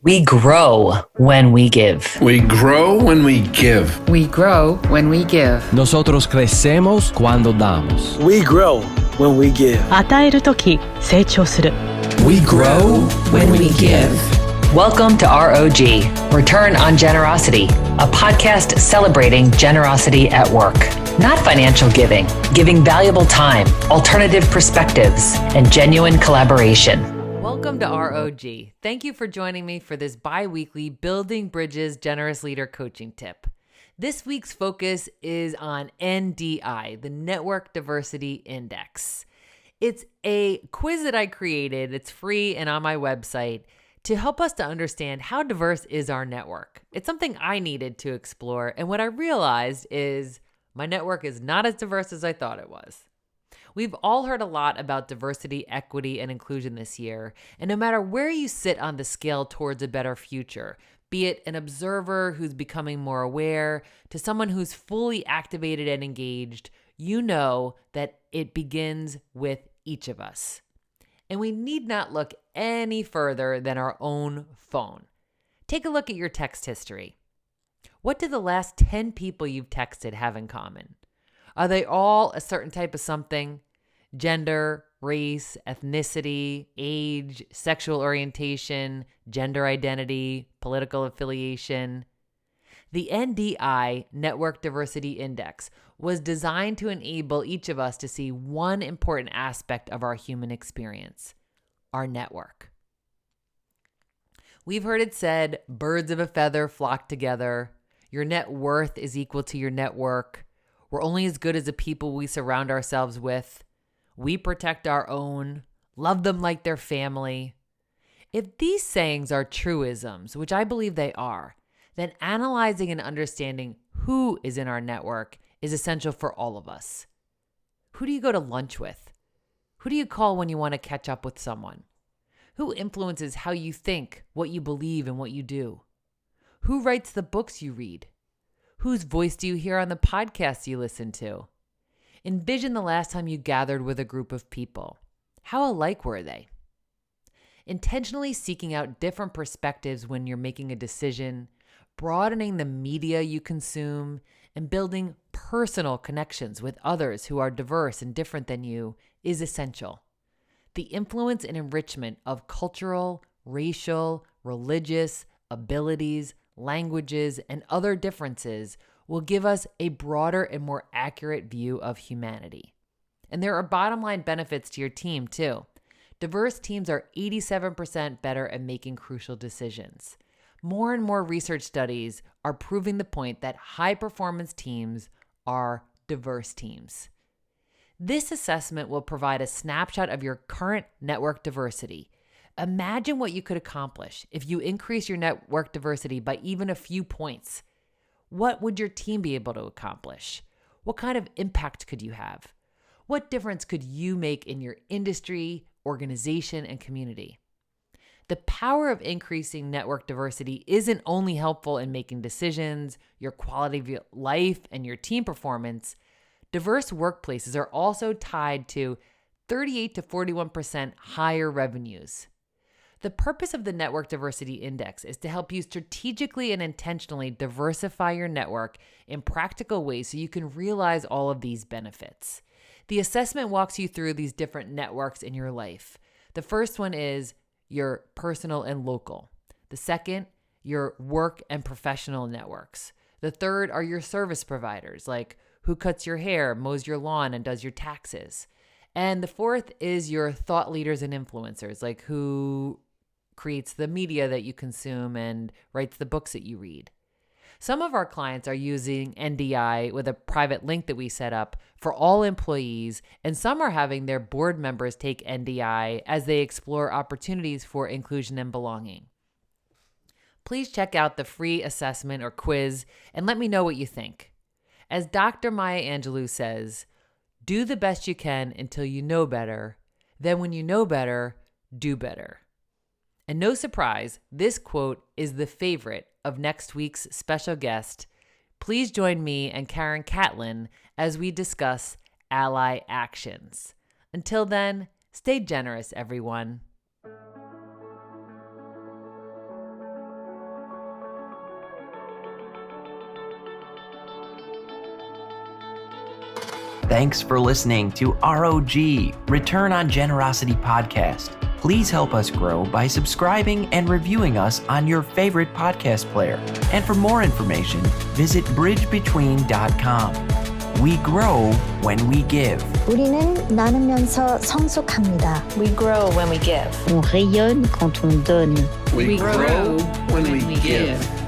We grow when we give. We grow when we give. We grow when we give. Nosotros crecemos cuando damos. We grow when we give. 与えるとき成長する。 We grow when we give. Welcome to R.O.G, Return on Generosity, a podcast celebrating generosity at work. Not financial giving, giving valuable time, alternative perspectives, and genuine collaboration. Welcome to R.O.G. Thank you for joining me for this bi-weekly Building Bridges Generous Leader coaching tip. This week's focus is on N.D.I, the Network Diversity Index. It's a quiz that I created. It's free and on my website to help us to understand how diverse is our network. It's something I needed to explore, and what I realized is my network is not as diverse as I thought it was. We've all heard a lot about diversity, equity, and inclusion this year, and no matter where you sit on the scale towards a better future, be it an observer who's becoming more aware to someone who's fully activated and engaged, you know that it begins with each of us. And we need not look any further than our own phone. Take a look at your text history. What do the last 10 people you've texted have in common? Are they all a certain type of something? Gender, race, ethnicity, age, sexual orientation, gender identity, political affiliation. The N.D.I Network Diversity Index was designed to enable each of us to see one important aspect of our human experience, our network. We've heard it said, birds of a feather flock together. Your net worth is equal to your network. We're only as good as the people we surround ourselves with. We protect our own, love them like their family. If these sayings are truisms, which I believe they are, then analyzing and understanding who is in our network is essential for all of us. Who do you go to lunch with? Who do you call when you want to catch up with someone? Who influences how you think, what you believe, and what you do? Who writes the books you read? Whose voice do you hear on the podcasts you listen to? Envision the last time you gathered with a group of people. How alike were they? Intentionally seeking out different perspectives when you're making a decision, broadening the media you consume, and building personal connections with others who are diverse and different than you is essential. The influence and enrichment of cultural, racial, religious abilities, languages, and other differences will give us a broader and more accurate view of humanity. And there are bottom line benefits to your team too. Diverse teams are 87% better at making crucial decisions. More and more research studies are proving the point that high performance teams are diverse teams. This assessment will provide a snapshot of your current network diversity. Imagine what you could accomplish if you increase your network diversity by even a few points. What would your team be able to accomplish? What kind of impact could you have? What difference could you make in your industry, organization, and community? The power of increasing network diversity isn't only helpful in making decisions, your quality of life, and your team performance. Diverse workplaces are also tied to 38 to 41% higher revenues. The purpose of the Network Diversity Index is to help you strategically and intentionally diversify your network in practical ways so you can realize all of these benefits. The assessment walks you through these different networks in your life. The first one is your personal and local. The second, your work and professional networks. The third are your service providers, like who cuts your hair, mows your lawn, and does your taxes. And the fourth is your thought leaders and influencers, like who creates the media that you consume and writes the books that you read. Some of our clients are using N.D.I with a private link that we set up for all employees, and some are having their board members take N.D.I as they explore opportunities for inclusion and belonging. Please check out the free assessment or quiz and let me know what you think. As Dr. Maya Angelou says, do the best you can until you know better. Then when you know better, do better. And no surprise, this quote is the favorite of next week's special guest. Please join me and Karen Catlin as we discuss ally actions. Until then, stay generous, everyone. Thanks for listening to R.O.G, Return on Generosity podcast. Please help us grow by subscribing and reviewing us on your favorite podcast player. And for more information, visit bridgebetween.com. We grow when we give. 우리는 나누면서 성숙합니다. We grow when we give. On rayonne quand on donne. We grow when we give.